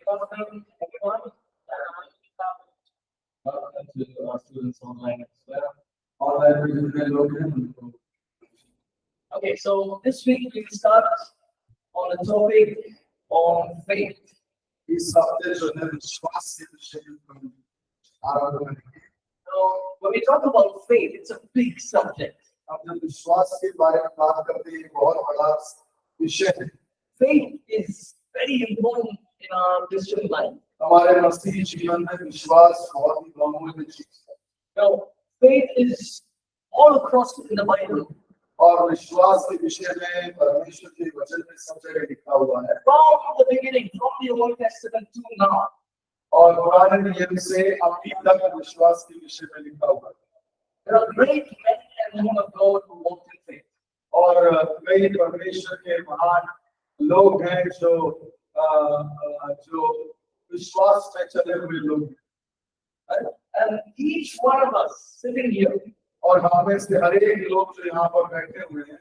afternoon, everyone. Welcome to our students online as well. Okay, so this week we start on the topic on faith. So when we talk about faith, it's a big subject. Faith is very important in our Christian life. Now, faith is all across in the Bible. और विश्वास के विषय में परमेश्वर के वचन में सब जगह लिखा हुआ है From the beginning, from the Old Testament to now. और पुराने नियम से अभी तक विश्वास के विषय में लिखा हुआ है. There are great men and women of God who walked in faith. और कई परमेश्वर के महान लोग हैं जो विश्वास में चले हुए लोग हैं. And each one of us sitting here, और हम में से हर एक लोग जो यहाँ पर बैठे हुए हैं,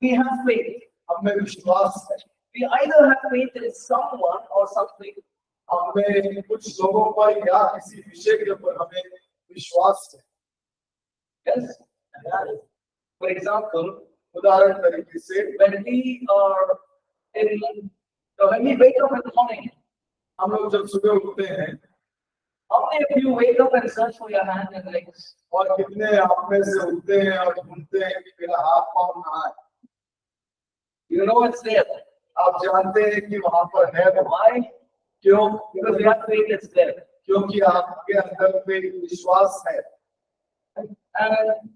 we have faith. हमें विश्वास है. We either have faith in someone or something. हमें कुछ लोगों पर या किसी विषय के ऊपर हमें विश्वास है. Yes. For example, उदाहरण तरीके से when we wake up in the morning, हम लोग जब सुबह उठते हैं, how many of you wake up and search for your hands and legs? और कितने आप में से उठते हैं और ढूंढते हैं कि मेरा हाथ पाँव कहाँ है? You know it's there. आप जानते हैं कि वहाँ पर है. Why? क्यों? Because you have faith, it's there. क्योंकि आपके अंदर में विश्वास है. And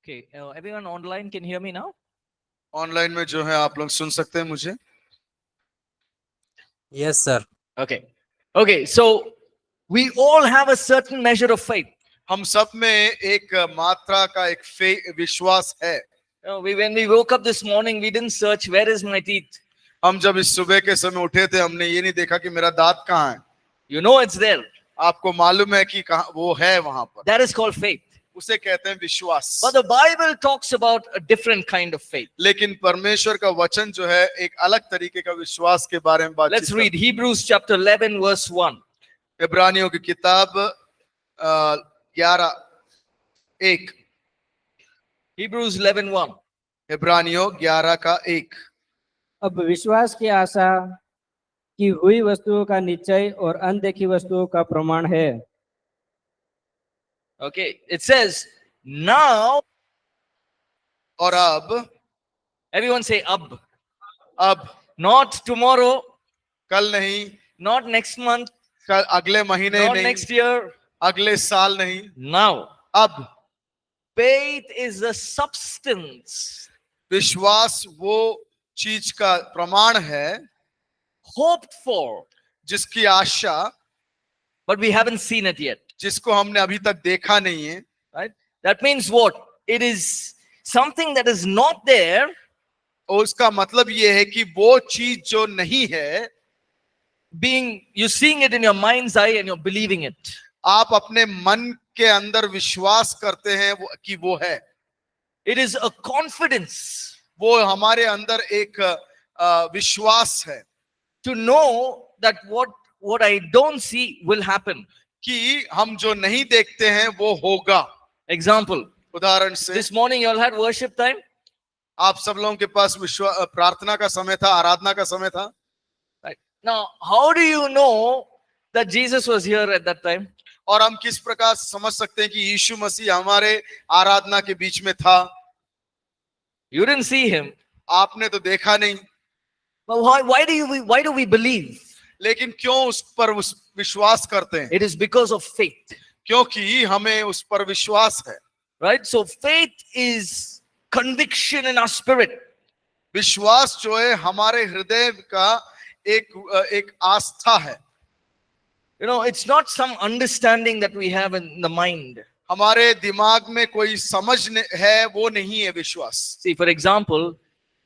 Okay, everyone online can hear me now? Online में जो है आप लोग सुन सकते हैं मुझे. Yes, sir. Okay. Okay, so we all have a certain measure of faith. हम सब में एक मात्रा का एक विश्वास है. When we woke up this morning, we didn't search, where is my teeth? हम जब इस सुबह के समय उठे थे, हमने ये नहीं देखा कि मेरा दांत कहाँ है. You know it's there. आपको मालूम है कि कहाँ वो है वहां पर. That is called faith. उसे कहते हैं विश्वास. But the Bible talks about a different kind of faith. लेकिन परमेश्वर का वचन जो है एक अलग तरीके का विश्वास के बारे में बात. Let's read Hebrews chapter 11 verse 1. इब्रानियों की किताब 11:1. Hebrews 11:1. इब्रानियों 11:1. अब विश्वास की आशा की हुई वस्तुओं का निश्चय और अनदेखी वस्तुओं का प्रमाण है. Okay, it says now. और अब. Everyone say ab. अब. Not tomorrow. कल नहीं. Not next month. कल अगले महीने Not नहीं. next year. अगले साल नहीं. Now. अब. Faith is the substance. विश्वास वो चीज का प्रमाण है. Hoped for. जिसकी आशा. But we haven't seen it yet. जिसको हमने अभी तक देखा नहीं है. Right? That means what? It is something that is not there. और उसका मतलब ये है कि वो चीज जो नहीं है, you're seeing it in your mind's eye and you're believing it. आप अपने मन के अंदर विश्वास करते हैं कि वो है. It is a confidence. वो हमारे अंदर एक विश्वास है. To know that what I don't see will happen. कि हम जो नहीं देखते हैं वो होगा. Example. उदाहरण से. This morning you all had worship time. आप सब लोगों के पास प्रार्थना का समय था, आराधना का समय था. Right. Now, how do you know that Jesus was here at that time? और हम किस प्रकार समझ सकते हैं कि यीशु मसीह हमारे आराधना के बीच में था? You didn't see him. आपने तो देखा नहीं. But why do we believe? लेकिन क्यों उस पर विश्वास करते हैं? It is because of faith. क्योंकि हमें उस पर विश्वास है. Right? So faith is conviction in our spirit. विश्वास जो है हमारे हृदय का एक आस्था है. You know, it's not some understanding that we have in the mind. हमारे दिमाग में कोई समझ है वो नहीं है विश्वास. See, for example,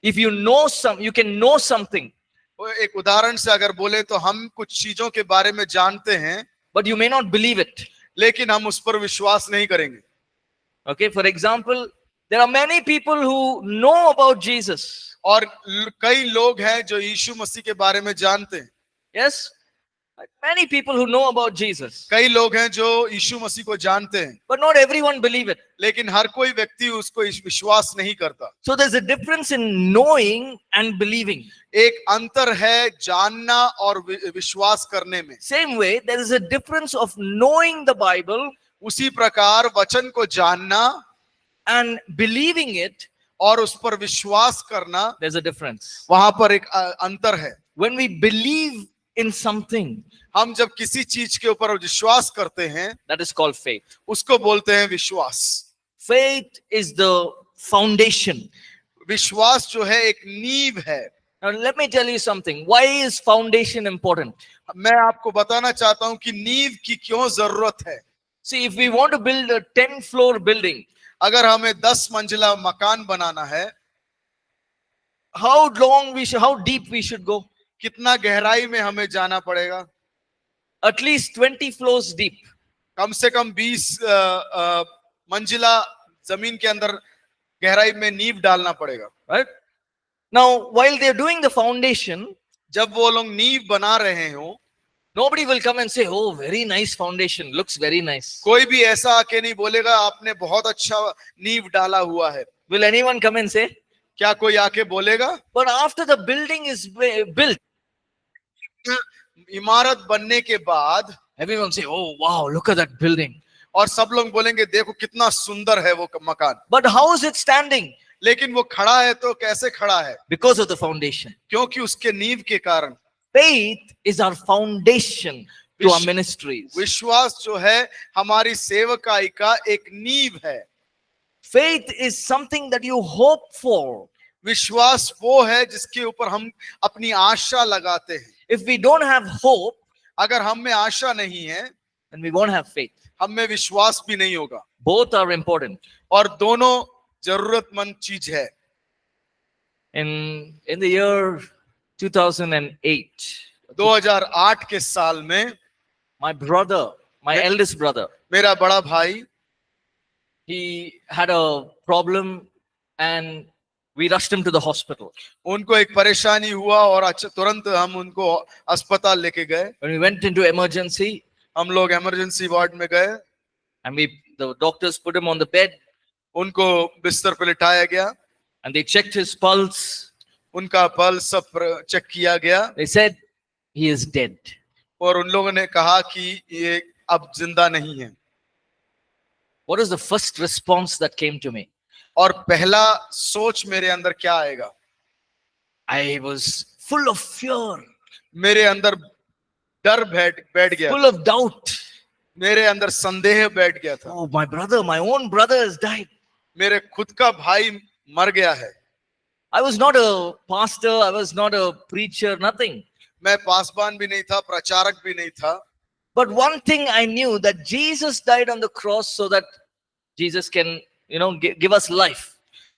if you know you can know something, एक उदाहरण से अगर बोले तो हम कुछ चीजों के बारे में जानते हैं, but you may not believe it. लेकिन हम उस पर विश्वास नहीं करेंगे. Okay, for example, there are many people who know about Jesus. और कई लोग हैं जो यीशु मसीह के बारे में जानते हैं. Yes, many people who know about Jesus, कई लोग हैं जो यीशु मसीह को जानते हैं, but not everyone believe it. लेकिन हर कोई व्यक्ति उसको विश्वास नहीं करता. So there's a difference in knowing and believing. एक अंतर है जानना और विश्वास करने में. Same way, there is a difference of knowing the Bible उसी प्रकार वचन को जानना and believing it. और उस पर विश्वास करना, There's a difference. वहां पर एक अंतर है. When we believe in something, हम जब किसी चीज के ऊपर विश्वास करते हैं, that is called faith. उसको बोलते हैं विश्वास. Faith is the foundation. विश्वास जो है एक नींव है. Now let me tell you something. Why is foundation important? मैं आपको बताना चाहता हूं कि नींव की क्यों जरूरत है. See, if we want to build a 10-floor building, अगर हमें 10 मंजिला मकान बनाना है, how deep we should go? कितना गहराई में हमें जाना पड़ेगा? At least 20 floors deep. कम से कम 20 मंजिला जमीन के अंदर गहराई में नींव डालना पड़ेगा. Right? Now, while they're doing the foundation, जब वो लोग नींव बना रहे हो, nobody will come and say, oh, very nice foundation, looks very nice. कोई भी ऐसा आके नहीं बोलेगा आपने बहुत अच्छा नींव डाला हुआ है. Will anyone come and say? क्या कोई आके बोलेगा? But after the building is built, इमारत बनने के बाद everyone say, oh, wow, look at that building. और सब लोग बोलेंगे देखो कितना सुंदर है वो मकान. But how is it standing? लेकिन वो खड़ा है तो कैसे खड़ा है? Because of the foundation. क्योंकि उसके नींव के कारण. Faith is our foundation to our ministries. विश्वास जो है हमारी सेवकाई का एक नींव है. Faith is something that you hope for. विश्वास वो है जिसके ऊपर हम अपनी आशा लगाते हैं. If we don't have hope, अगर हम में आशा नहीं है, then we won't have faith. हम में विश्वास भी नहीं होगा. Both are important. और दोनों जरूरतमंद चीज है. In the year 2008, 2008 के साल में my brother, my eldest brother, मेरा बड़ा भाई, he had a problem and we rushed him to the hospital. उनको एक परेशानी हुआ और तुरंत हम उनको अस्पताल लेके गए. When we went into emergency, हम लोग इमरजेंसी वार्ड में गए. and the doctors put him on the bed उनको बिस्तर पर लिटाया गया. and they checked his pulse. उनका पल्स सब चेक किया गया. They said he is dead. और उन लोगों ने कहा कि ये अब जिंदा नहीं है. What is the first response that came to me? और पहला सोच मेरे अंदर क्या आएगा? I was full of fear, मेरे अंदर डर बैठ गया. full of doubt. मेरे अंदर संदेह बैठ गया था. Oh, my own brother has died. मेरे खुद का भाई मर गया है. I was not a pastor, I was not a preacher, nothing. मैं पासबान भी नहीं था, प्रचारक भी नहीं था. But one thing I knew, that Jesus died on the cross so that Jesus can, give us life.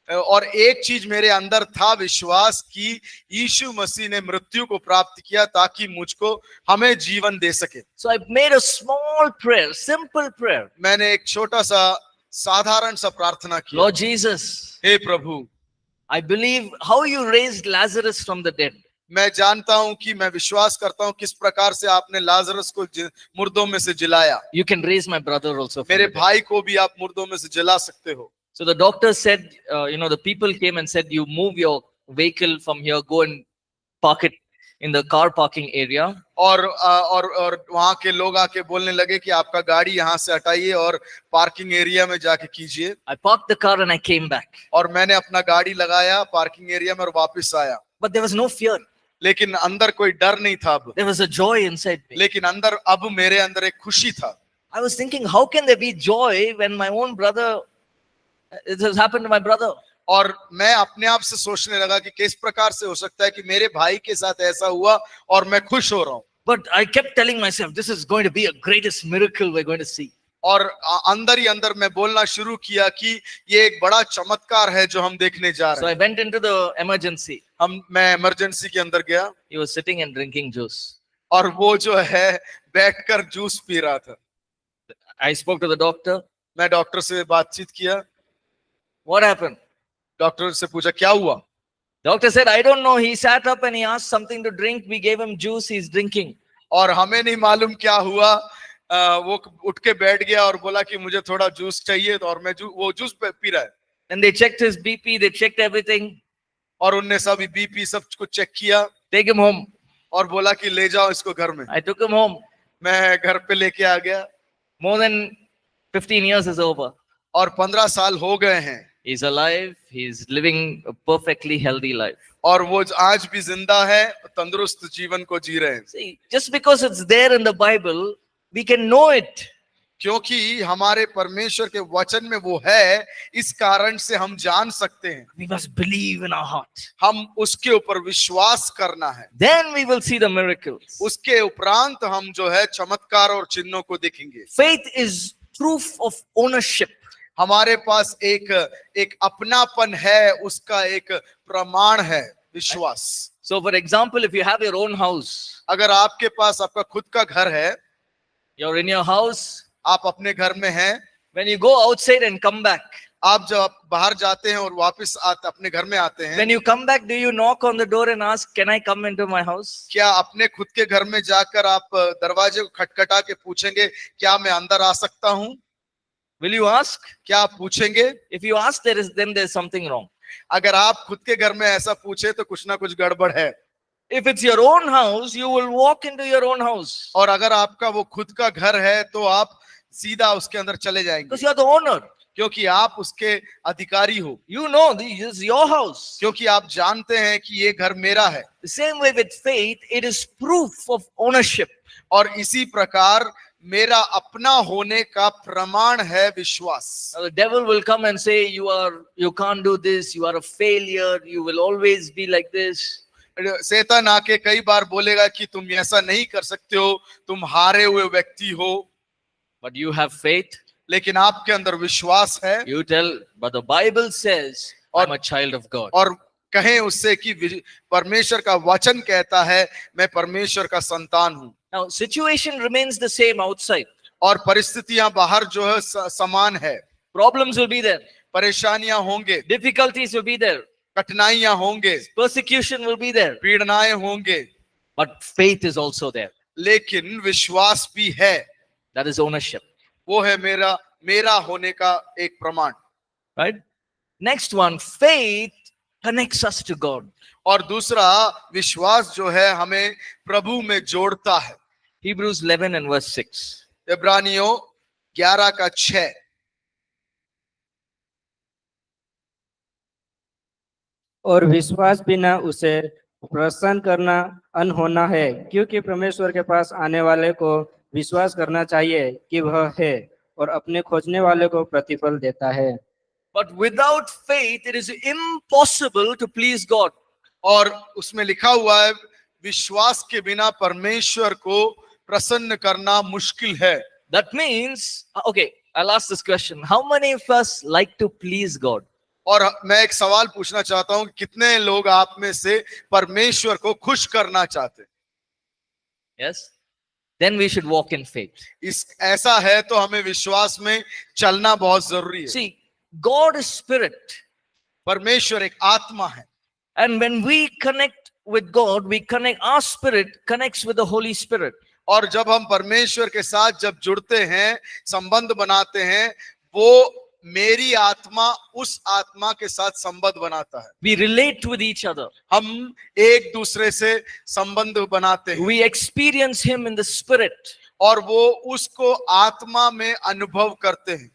और एक चीज मेरे अंदर था, विश्वास कि यीशु मसीह ने मृत्यु को प्राप्त किया ताकि मुझको हमें जीवन दे सके. So I made a small prayer, simple prayer. मैंने एक छोटा सा साधारण सा प्रार्थना किया. Lord Jesus, hey Prabhu, I believe how you raised Lazarus from the dead. मैं जानता हूं कि मैं विश्वास करता हूं किस प्रकार से आपने लाजरस को मुर्दों में से जिलाया. You can raise my brother also. मेरे भाई को भी आप मुर्दों में से जिला सकते हो. So the doctor said, the people came and said, you move your vehicle from here, go and park it in the car parking area. और वहां के लोग आके बोलने लगे कि आपका गाड़ी यहाँ से हटाइए और पार्किंग एरिया में जाके कीजिए. I parked the car and I came back. और मैंने अपना गाड़ी लगाया पार्किंग एरिया में और वापस आया. But there was no fear. लेकिन अंदर कोई डर नहीं था अब. There was a joy inside me. लेकिन अंदर अब मेरे अंदर एक खुशी था. I was thinking, how can there be joy when my own brother, it has happened to my brother? और मैं अपने आप से सोचने लगा कि किस प्रकार से हो सकता है कि मेरे भाई के साथ ऐसा हुआ और मैं खुश हो रहा हूँ। But I kept telling myself, this is going to be a greatest miracle we're going to see. और अंदर ही अंदर मैं बोलना शुरू किया कि ये एक बड़ा चमत्कार है जो हम देखने जा So रहे I went into the emergency. हैं। मैं इमरजेंसी के अंदर गया He was sitting and drinking juice. और वो जो है बैठकर जूस पी रहा था। I spoke to the doctor. मैं डॉक्टर से बातचीत किया। What happened? डॉक्टर से पूछा क्या हुआ। Doctor said, I don't know. He sat up and he asked something to drink. We gave him juice. He's drinking. और हमें नहीं मालूम क्या हुआ। वो उठ के बैठ गया और बोला कि मुझे थोड़ा जूस चाहिए, तो और मैं वो जूस पी रहा है। And they checked his BP. They checked everything. और उनने सब बीपी सब कुछ चेक किया Take him home. और बोला कि ले जाओ इसको घर में। I took him home. मैं घर पे लेके आ गया More than 15 years is over. और 15 साल हो गए हैं He's alive. He's living a perfectly healthy life. और वो आज भी जिंदा है, तंदुरुस्त जीवन को जी रहे हैं। See, just because it's there in the Bible, we can know it. क्योंकि हमारे परमेश्वर के वचन में वो है, इस कारण से हम जान सकते हैं। We must believe in our heart. हम उसके ऊपर विश्वास करना है, Then we will see the miracles. उसके उपरांत हम जो है चमत्कार और चिन्हों को देखेंगे। Faith is proof of ownership. हमारे पास एक अपनापन है, उसका एक प्रमाण है विश्वास। So, for example, if you have your own house, अगर आपके पास आपका खुद का घर है, you're in your house, आप अपने घर में हैं, when you go outside and come back, आप जब बाहर जाते हैं और वापस अपने घर में आते हैं, when you come back, do you knock on the door and ask, can I come into my house? क्या अपने खुद के घर में जाकर आप दरवाजे को खटखटा के पूछेंगे क्या मैं अंदर आ सकता हूं? Will you ask? क्या आप पूछेंगे? If you ask, then there's something wrong. अगर आप खुद के घर में ऐसा पूछे तो कुछ ना कुछ गड़बड़ है। If it's your own house, you will walk into your own house और अगर आपका वो खुद का घर है तो आप सीधा उसके अंदर चले जाएंगे, because you're the owner. क्योंकि आप उसके अधिकारी हो, You know this is your house. क्योंकि आप जानते हैं कि ये घर मेरा है। The same way with faith, it is proof of ownership. और इसी प्रकार मेरा अपना होने का प्रमाण है विश्वास। Now, the devil will come and say, you can't do this, you are a failure, you will always be like this. शैतान आके कई बार बोलेगा कि तुम ऐसा नहीं कर सकते हो, तुम हारे हुए व्यक्ति हो। But you have faith. लेकिन आपके अंदर विश्वास है। You tell, but the Bible says, I'm a child of God. और कहें उससे कि परमेश्वर का वचन कहता है मैं परमेश्वर का संतान हूं। Now, situation remains the same outside. और परिस्थितियां बाहर जो है समान है। Problems will be there. परेशानियां होंगे, Difficulties will be there. कठिनाइयां होंगे, Persecution will be there. पीड़नाएं होंगे, But faith is also there. लेकिन विश्वास भी है। That is ownership. वो है मेरा होने का एक प्रमाण। Right? Next one, faith connects us to God. और दूसरा विश्वास जो है हमें प्रभु में जोड़ता है। Hebrews 11 and verse 6. इब्रानियों 11 का 6। और विश्वास बिना उसे प्रसन्न करना अनहोना है, क्योंकि परमेश्वर के पास आने वाले को विश्वास करना चाहिए कि वह है और अपने खोजने वाले को प्रतिफल देता है। But without faith, it is impossible to please God. और उसमें लिखा हुआ है विश्वास के बिना परमेश्वर को प्रसन्न करना मुश्किल है। That means, okay, I'll ask this question. How many of us like to please God? और मैं एक सवाल पूछना चाहता हूं, कितने लोग आप में से परमेश्वर को खुश करना चाहते हैं? Yes? Then we should walk in faith. ऐसा है तो हमें विश्वास में चलना बहुत जरूरी है। See, God is spirit. परमेश्वर एक आत्मा है। And when we connect with God, our spirit connects with the Holy Spirit. और जब हम परमेश्वर के साथ जब जुड़ते हैं, संबंध बनाते हैं, वो मेरी आत्मा उस आत्मा के साथ संबंध बनाता है। We relate with each other. हम एक दूसरे से संबंध बनाते हैं। We experience Him in the spirit. और वो उसको आत्मा में अनुभव करते हैं।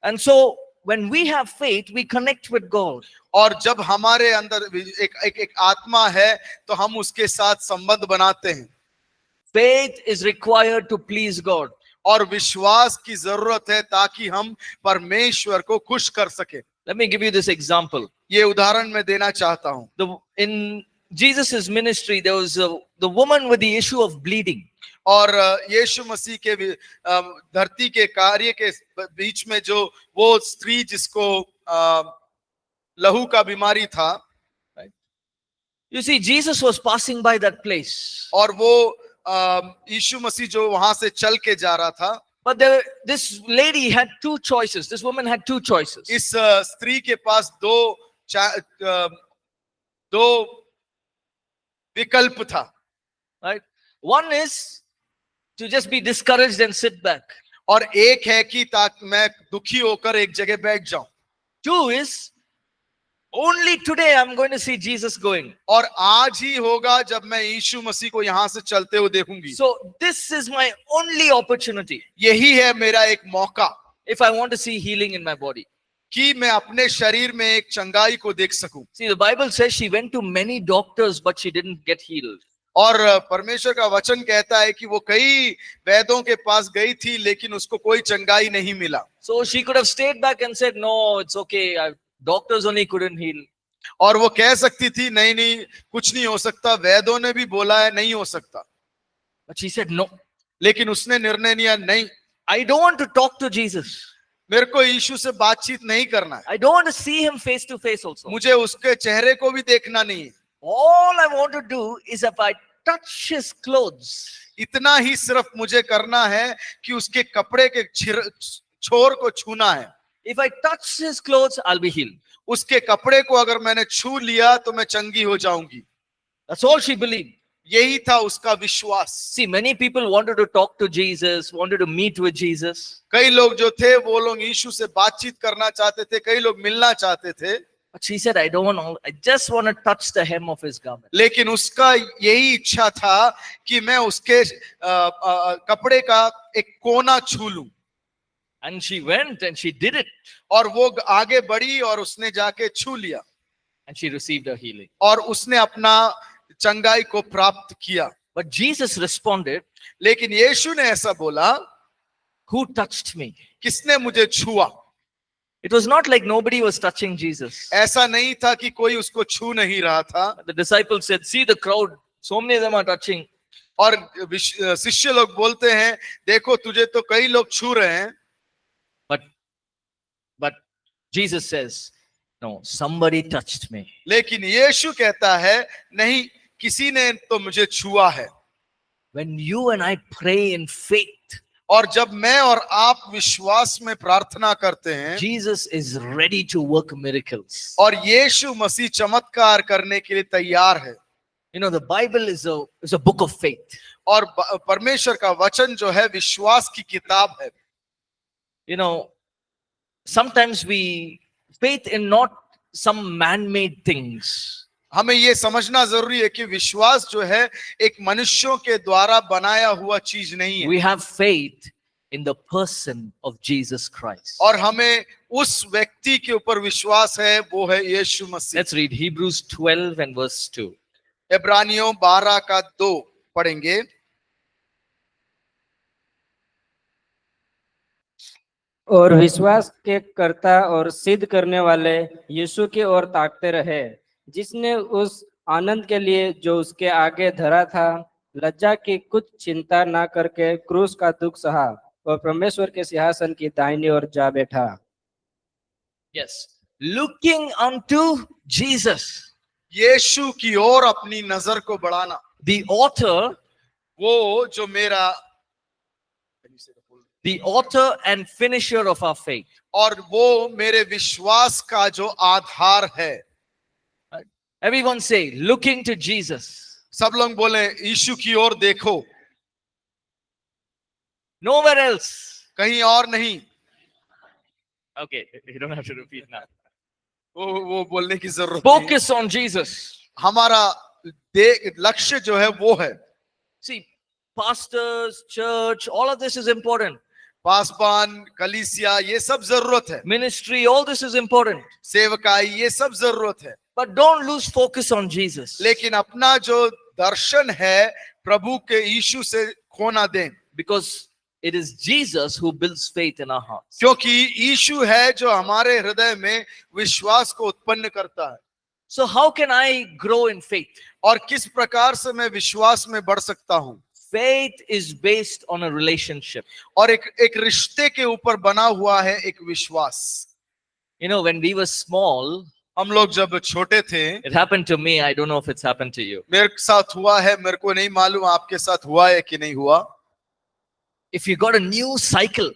And so, when we have faith, we connect with God. और जब हमारे अंदर एक आत्मा है तो हम उसके साथ संबंध बनाते हैं। Faith is required to please God. और विश्वास की जरूरत है ताकि हम परमेश्वर को खुश कर सके। Let me give you this example. ये उदाहरण मैं देना चाहता हूं। In Jesus' ministry, there was the woman with the issue of bleeding. और यीशु मसीह के धरती के कार्य के बीच में जो वो स्त्री जिसको लहू का बीमारी था, You see, Jesus was passing by that place. और वो यीशु मसीह जो वहां से चल के जा रहा था, But this lady had two choices. This woman had two choices. इस स्त्री के पास दो विकल्प था, Right? One is to just be discouraged and sit back. और एक है कि ताकि मैं दुखी होकर एक जगह बैठ जाऊं। Two is only today I'm going to see Jesus going. और आज ही होगा जब मैं यीशु मसीह को यहां से चलते हुए देखूंगी। So this is my only opportunity यही है मेरा एक मौका if I want to see healing in my body. कि मैं अपने शरीर में एक चंगाई को देख सकूं। See, the Bible says she went to many doctors, but she didn't get healed. और परमेश्वर का वचन कहता है कि वो कई वैद्यों के पास गई थी, लेकिन उसको कोई चंगाई नहीं मिला। So she could have stayed back and said, no, it's okay. Doctors only couldn't heal. और वो कह सकती थी, नहीं नहीं कुछ नहीं हो सकता, वैद्यों ने भी बोला है नहीं हो सकता। But she said, no, लेकिन उसने निर्णय लिया, नहीं, I don't want to talk to Jesus. मेरे को यीशु से बातचीत नहीं करना है, I don't want to see him face to face also. मुझे उसके चेहरे को भी देखना नहीं है। All I want to do is if I touch his clothes, इतना ही सिर्फ मुझे करना है कि उसके कपड़े के छोर को छूना है। if I touch his clothes, I'll be healed. उसके कपड़े को अगर मैंने छू लिया तो मैं चंगी हो जाऊंगी। That's all she believed. यही था उसका विश्वास। See, many people wanted to talk to Jesus, wanted to meet with Jesus. कई लोग जो थे वो लोग यीशु से बातचीत करना चाहते थे, कई लोग मिलना चाहते थे, But she said, I don't want all, I just want to touch the hem of his garment. लेकिन उसका यही इच्छा था कि मैं उसके कपड़े का एक कोना छू लूं। And she went and she did it. और वो आगे बढ़ी और उसने जाके छू लिया And she received her healing. और उसने अपना चंगाई को प्राप्त किया। But Jesus responded, लेकिन यीशु ने ऐसा बोला, who touched me? किसने मुझे छुआ? It was not like nobody was touching Jesus. ऐसा नहीं था कि कोई उसको छू नहीं रहा था। The disciples said, see the crowd, so many of them are touching. और शिष्य लोग बोलते हैं, देखो तुझे तो कई लोग छू रहे हैं। But Jesus says, no, somebody touched me. लेकिन यीशु कहता है, नहीं, किसी ने तो मुझे छुआ है। When you and I pray in faith, और जब मैं और आप विश्वास में प्रार्थना करते हैं, Jesus is ready to work miracles. और यीशु मसीह चमत्कार करने के लिए तैयार है। You know, the Bible is a book of faith. और परमेश्वर का वचन जो है विश्वास की किताब है। You know, sometimes we faith in not some man-made things. हमें ये समझना जरूरी है कि विश्वास जो है एक मनुष्यों के द्वारा बनाया हुआ चीज नहीं है। We have faith in the person of Jesus Christ. और हमें उस व्यक्ति के ऊपर विश्वास है, वो है यीशु मसीह। Let's read Hebrews 12 and verse 2. इब्रानियों 12 का 2 पढ़ेंगे। और विश्वास के कर्ता और सिद्ध करने वाले यीशु की ओर ताकते रहे, जिसने उस आनंद के लिए जो उसके आगे धरा था, लज्जा की कुछ चिंता ना करके क्रूस का दुख सहा और परमेश्वर के सिंहासन की दाहिनी ओर जा बैठा। Yes. Looking unto Jesus, यीशु की ओर अपनी नजर को बढ़ाना। the author and finisher of our faith. और वो मेरे विश्वास का जो आधार है। Everyone say, looking to Jesus. सब लोग बोले, यीशु की ओर देखो, Nowhere else. कहीं और नहीं। Okay, you don't have to repeat now. वो बोलने की जरूरत नहीं। Focus on Jesus. हमारा लक्ष्य जो है वो है। See, pastors, church, all of this is important. पासबान, कलीसिया, ये सब जरूरत है। Ministry, all this is important. सेवकाई, ये सब जरूरत है। But don't lose focus on Jesus. लेकिन अपना जो दर्शन है प्रभु के यीशु से खोना दें। Because it is Jesus who builds faith in our hearts. क्योंकि यीशु है जो हमारे हृदय में विश्वास को उत्पन्न करता है। So how can I grow in faith? और किस प्रकार से मैं विश्वास में बढ़ सकता हूँ? Faith is based on a relationship. और एक रिश्ते के ऊपर बना हुआ है एक विश्वास। You know, when we were small, हम लोग जब छोटे थे, it happened to me. I don't know if it's happened to you. मेरे साथ हुआ है, मेरे को नहीं मालूम आपके साथ हुआ है कि नहीं हुआ। If you got a new cycle,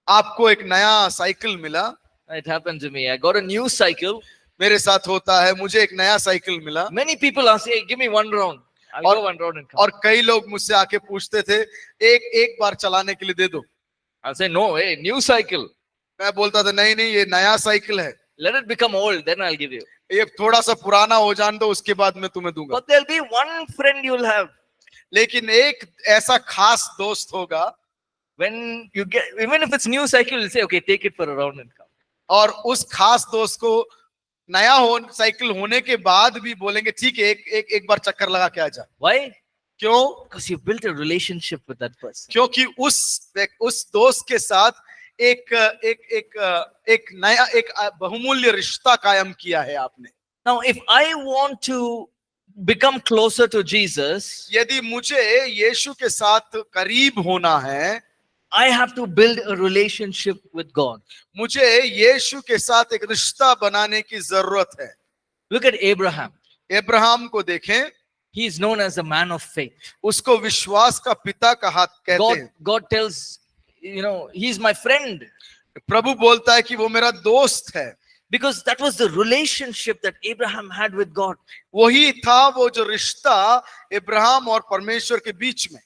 आपको एक नया साइकिल मिला, it happened to me. I got a new cycle. मेरे साथ होता है, मुझे एक नया साइकिल मिला। Many people ask, hey, give me one round. I'll और- go one round and come. और कई लोग मुझसे आके पूछते थे, एक बार चलाने के लिए दे दो। I'll say, no, hey, new cycle. मैं बोलता था नहीं नहीं, ये नया साइकिल है, Let it become old, then I'll give you. ये थोड़ा सा पुराना हो जाने दो, उसके बाद मैं तुम्हें दूंगा। But there'll be one friend you'll have. लेकिन एक ऐसा खास दोस्त होगा, When you get, even if it's new cycle, you'll say, okay, take it for a round and come. और उस खास दोस्त को नया साइकिल होने के बाद भी बोलेंगे ठीक है, एक बार चक्कर लगा के आ जा। Why? क्यों? Because you built a relationship with that person. क्योंकि उस दोस्त के साथ एक नया एक बहुमूल्य रिश्ता कायम किया है आपने। Now, if I want to become closer to Jesus, यदि मुझे यीशु के साथ करीब होना है, I have to build a relationship with God. मुझे यीशु के साथ एक रिश्ता बनाने की जरूरत है। Look at Abraham. अब्राहम को देखें, He is known as a man of faith. उसको विश्वास का पिता कहा कहते हैं। God tells, you know, he's my friend. प्रभु बोलता है कि वो मेरा दोस्त है, Because that was the relationship that Abraham had with God. वही था वो जो रिश्ता अब्राहम और परमेश्वर के बीच में,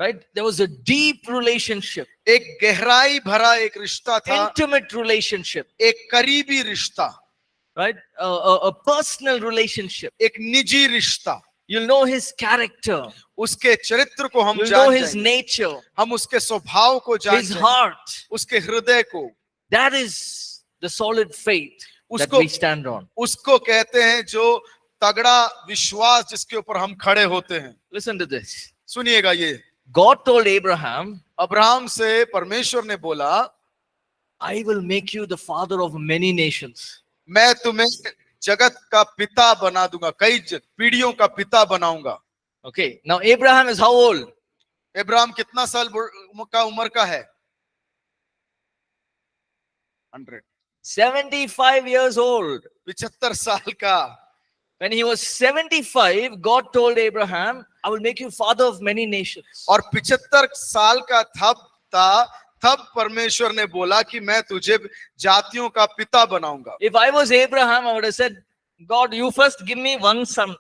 Right? There was a deep relationship, एक गहराई भरा एक रिश्ता था, intimate relationship, एक करीबी रिश्ता, right? A personal relationship. एक निजी रिश्ता। You'll know his character. उसके चरित्र को हम You'll know जान his जाएंगे, nature, हम उसके स्वभाव को जान his जाएंगे, heart. उसके हृदय को। That is the solid faith that उसको we stand on. उसको कहते हैं जो तगड़ा विश्वास जिसके ऊपर हम खड़े होते हैं। Listen to this. सुनिएगा, ये God told Abraham, अब्राहम से परमेश्वर ने बोला, I will make you the father of many nations. मैं तुम्हें जगत का पिता बना दूंगा, कई पीढ़ियों का पिता बनाऊंगा। Okay. Now Abraham is how old? Abraham कितना साल का उम्र का है? 100, 75 years old. 75 साल का। When he was 75, God told Abraham, I will make you father of many nations. और 75 साल का तब परमेश्वर ने बोला कि मैं तुझे जातियों का पिता बनाऊंगा। If I was Abraham, I would have said, God, you first give me one son.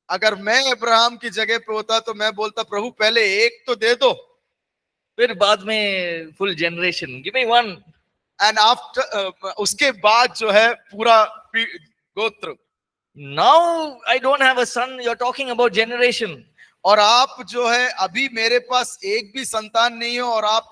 अगर मैं अब्राहम की जगह पे होता तो मैं बोलता, प्रभु पहले एक तो दे दो, फिर बाद में full generation. Give me one. And after उसके बाद जो है पूरा गोत्र। Now I don't have a son. You're talking about generation. और आप जो है अभी मेरे पास एक भी संतान नहीं है और आप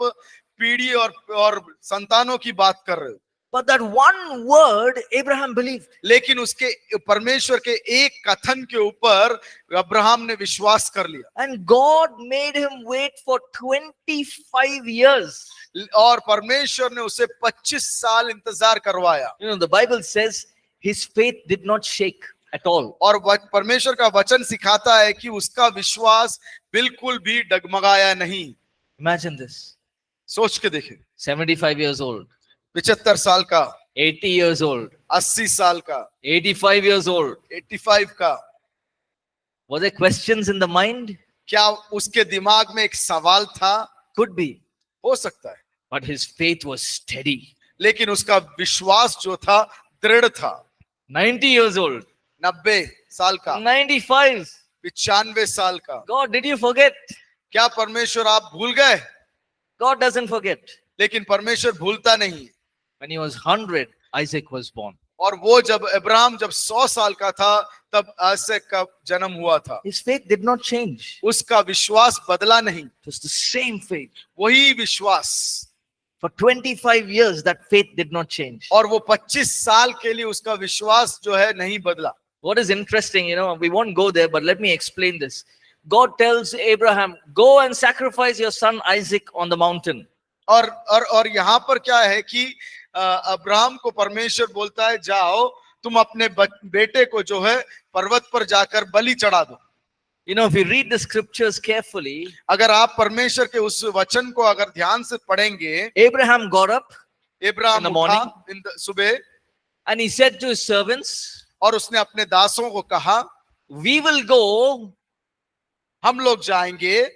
पीढ़ी और संतानों की बात कर रहे हो। But that one word Abraham believed. लेकिन उसके परमेश्वर के एक कथन के ऊपर अब्राहम ने विश्वास कर लिया, And God made him wait for 25 years. और परमेश्वर ने उसे 25 साल इंतजार करवाया। You know, the Bible says his faith did not shake at all. और परमेश्वर का वचन सिखाता है कि उसका विश्वास बिल्कुल भी डगमगाया नहीं। Imagine this. सोच के देखें, 75 years old, 75 साल का, 80 years old, 80 साल का, 85 years old. 85 का। Were there questions in the mind? क्या उसके दिमाग में एक सवाल था? Could be. हो सकता है, But his faith was steady. लेकिन उसका विश्वास जो था दृढ़ था। 90 years old, 90 साल का, 95. 95 साल का। God, did you forget? क्या परमेश्वर आप भूल गए? God doesn't forget. लेकिन परमेश्वर भूलता नहीं। When he was 100, Isaac was born. और वो जब अब्राहम जब 100 साल का था तब आइसक का जन्म हुआ था। His faith did not change. उसका विश्वास बदला नहीं, It was the same faith. वही विश्वास। For 25 years, that faith did not change. और वो 25 साल के लिए उसका विश्वास जो है नहीं बदला। What is interesting, you know, we won't go there, but let me explain this. God tells Abraham, go and sacrifice your son Isaac on the mountain. और यहाँ पर क्या है कि अब्राहम को परमेश्वर बोलता है जाओ तुम अपने बेटे को जो है पर्वत पर जाकर बलि चढ़ा दो. You know, if you read the scriptures carefully, अगर आप परमेश्वर के उस वचन को अगर ध्यान से पढ़ेंगे, Abraham got up Ibrahim In the morning. उठा सुबह and he said to his servants, और उसने अपने दासों को कहा we will go, हम लोग जाएंगे,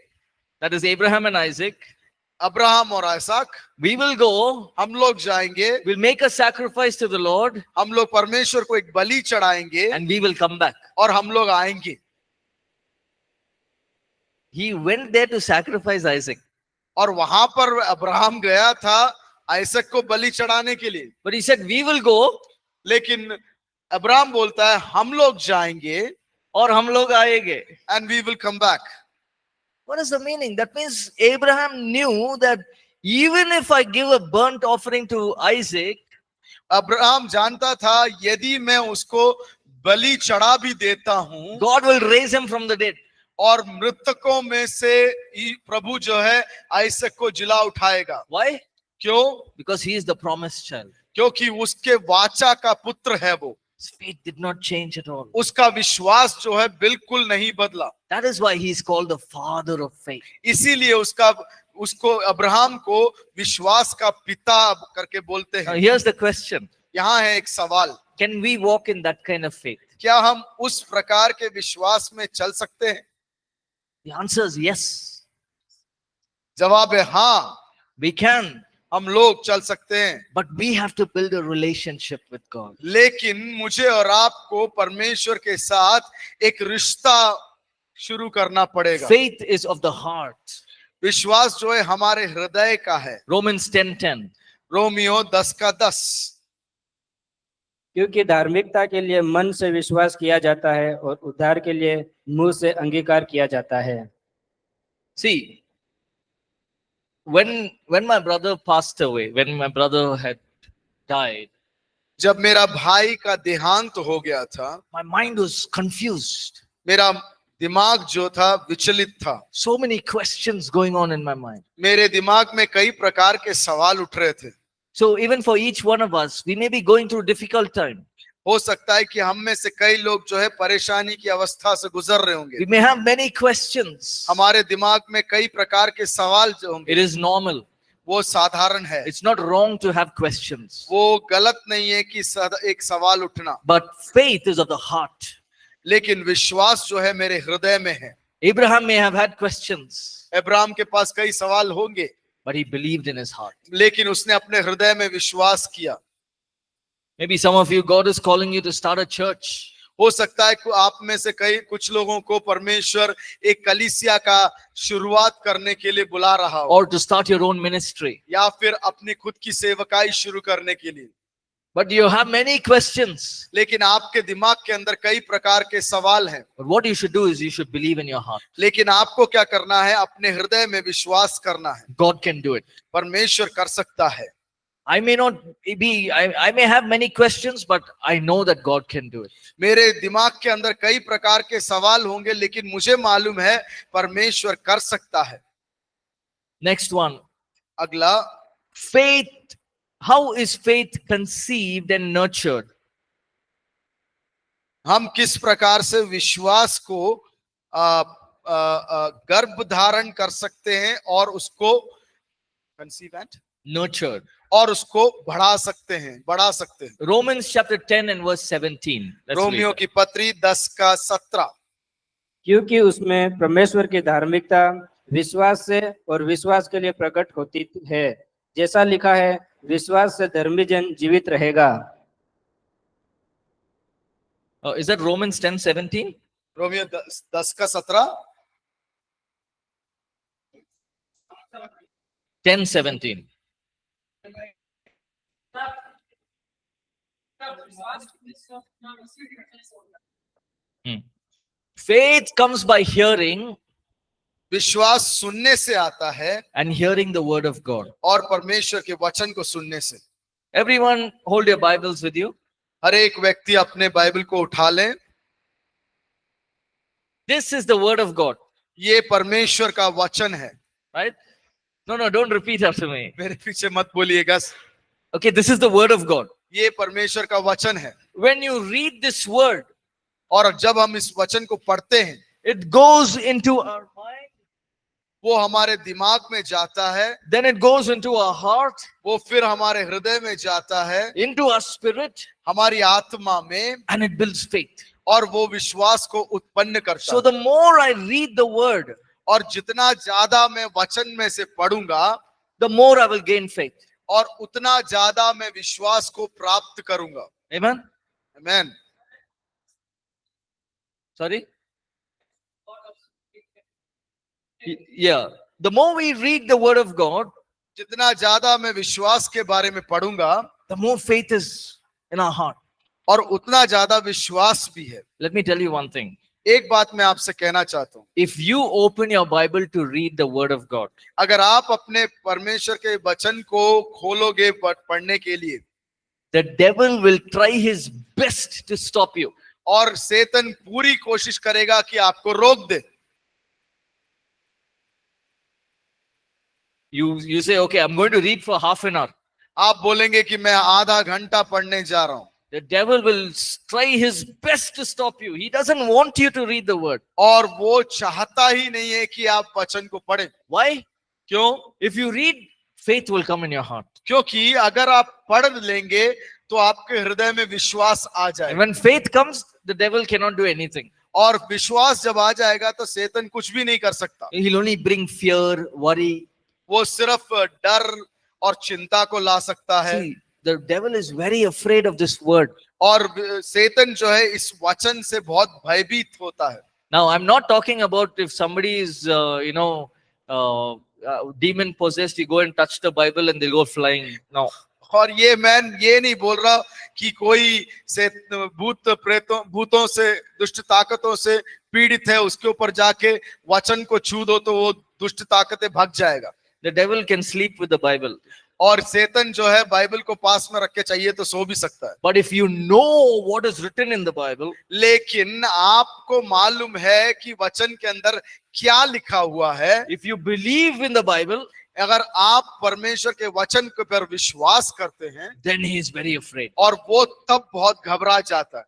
that is Abraham and Isaac, Abraham और इसहाक, we will go, हम लोग जाएंगे, we'll make a sacrifice to the Lord, हम लोग परमेश्वर को एक बलि चढ़ाएंगे and we will come back. और हम लोग आएंगे. He went there to sacrifice Isaac. और वहां पर अब्राहम गया था आइसक को बलि चढ़ाने के लिए, But he said, we will go, लेकिन अब्राहम बोलता है हम लोग जाएंगे और हम लोग आएंगे. and we will come back. What is the meaning? That means Abraham knew that even if I give a burnt offering to Isaac, Abraham जानता था यदि मैं उसको बलि चढ़ा भी देता हूं God will raise him from the dead. और मृतकों में से प्रभु जो है आइसक को जिला उठाएगा. Why? क्यों? Because he is the promised child. क्योंकि उसके वाचा का पुत्र है वो. His faith did not change at all. उसका विश्वास जो है बिल्कुल नहीं बदला. That is why he is called the father of faith. इसीलिए उसको अब्राहम को विश्वास का पिता करके बोलते Now हैं. here's the question. यहाँ है एक सवाल, Can we walk in that kind of faith? क्या हम उस प्रकार के विश्वास में चल सकते हैं? The answer is yes. जवाब है हाँ, We can. हम लोग चल सकते हैं. But we have to build a relationship with God. लेकिन मुझे और आपको परमेश्वर के साथ एक रिश्ता शुरू करना पड़ेगा. Faith is of the heart. विश्वास जो है हमारे हृदय का है. Romans 10:10. रोमियो 10:10. क्योंकि धार्मिकता के लिए मन से विश्वास किया जाता है और उद्धार के लिए मुंह से अंगीकार किया जाता है. See, when my brother passed away, when my brother had died, जब मेरा भाई का देहांत हो गया था, my mind was confused. मेरा दिमाग जो था विचलित था. So many questions going on in my mind. मेरे दिमाग में कई प्रकार के सवाल उठ रहे थे. So even for each one of us, we may be going through difficult time. हो सकता है कि हम में से कई लोग जो है परेशानी की अवस्था से गुजर रहे होंगे. We may have many questions. हमारे दिमाग में कई प्रकार के सवाल जो होंगे. It is normal. वो साधारण है. It's not wrong to have questions. वो गलत नहीं है कि एक सवाल उठना. But faith is of the heart. लेकिन विश्वास जो है मेरे हृदय में है. Abraham may have had questions, Abraham के पास कई सवाल होंगे, but he believed in his heart. लेकिन उसने अपने हृदय में विश्वास किया. Maybe some of you, God is calling you to start a church. हो सकता है कि आप में से कुछ लोगों को परमेश्वर एक कलीसिया का शुरुआत करने के लिए बुला रहा हो, Or to start your own ministry. या फिर अपनी खुद की सेवकाई शुरू करने के लिए. But you have many questions. लेकिन आपके दिमाग के अंदर कई प्रकार के सवाल हैं. But what you should do is you should believe in your heart. लेकिन आपको क्या करना है? अपने हृदय में विश्वास करना है. God can do it. परमेश्वर कर सकता है. I may not be, I may have many questions, but I know that God can do it. मेरे दिमाग के अंदर कई प्रकार के सवाल होंगे, लेकिन मुझे मालूम है परमेश्वर कर सकता है. Next one. अगला, Faith. How is faith conceived and nurtured? हम किस प्रकार से विश्वास को गर्भ धारण कर सकते हैं और उसको conceive and Nurtured. और उसको बढ़ा सकते हैं. Romans chapter 10 and verse 17. Let's read Romeo that. की पत्री 10:17. क्योंकि उसमें परमेश्वर की धार्मिकता विश्वास से और विश्वास के लिए प्रकट होती है. जैसा लिखा है, विश्वास से धर्मी जन जीवित रहेगा. Is that Romans 10:17? Romeo 10:17. 10:17. Faith comes by hearing, विश्वास सुनने से आता है and hearing the word of God. और परमेश्वर के वचन को सुनने से. Everyone hold your Bibles with you. हर एक व्यक्ति अपने बाइबल को उठा लें. This is the word of God. ये परमेश्वर का वचन है। right? No, don't repeat after me. मेरे पीछे मत बोलिएगा। Okay, this is the word of God. ये परमेश्वर का वचन है। When you read this word, और जब हम इस वचन को पढ़ते हैं, it goes into our mind, वो हमारे दिमाग में जाता है, then it goes into our heart, वो फिर हमारे हृदय में जाता है, into our spirit, हमारी आत्मा में, and it builds faith. और वो विश्वास को उत्पन्न करता So है। the more I read the word, और जितना ज्यादा मैं वचन में से पढ़ूंगा, the more I will gain faith. और उतना ज्यादा मैं विश्वास को प्राप्त करूंगा। Amen? Amen. Sorry? Yeah. The more we read the word of God, जितना ज्यादा मैं विश्वास के बारे में पढ़ूंगा, the more faith is in our heart. और उतना ज्यादा विश्वास भी है। Let me tell you one thing. एक बात मैं आपसे कहना चाहता हूँ, If you open your Bible to read the word of God, अगर आप अपने परमेश्वर के वचन को खोलोगे पढ़ने के लिए, the devil will try his best to stop you. और शैतान पूरी कोशिश करेगा कि आपको रोक दे। You say, okay, I'm going to read for half an hour. आप बोलेंगे कि मैं आधा घंटा पढ़ने जा रहा हूँ। The devil will try his best to stop you. He doesn't want you to read the word. और वो चाहता ही नहीं है कि आप वचन को पढ़ें। Why? क्यों? If you read, faith will come in your heart. क्योंकि अगर आप पढ़ लेंगे तो आपके हृदय में विश्वास आ And जाएगा, when faith comes, the devil cannot do anything. और विश्वास जब आ जाएगा तो शैतान कुछ भी नहीं कर सकता। He'll only bring fear, worry. वो सिर्फ डर और चिंता को ला सकता है। See, the devil is very afraid of this word. और शैतान जो है इस वचन से बहुत भयभीत होता है। Now, I'm not talking about if somebody is, demon possessed, you go and touch the Bible and they'll go flying. No. और मैं ये नहीं बोल रहा कि कोई से भूतों से, दुष्ट ताकतों से पीड़ित है, उसके ऊपर जाके वचन को छू दो तो वो दुष्ट ताकतें भाग जाएगा। The devil can sleep with the Bible. और शैतान जो है बाइबल को पास में रख के चाहिए तो सो भी सकता है। But if you know what is written in the Bible, लेकिन आपको मालूम है कि वचन के अंदर क्या लिखा हुआ है, if you believe in the Bible, अगर आप परमेश्वर के वचन के पर विश्वास करते हैं, then he is very afraid. और वो तब बहुत घबरा जाता है।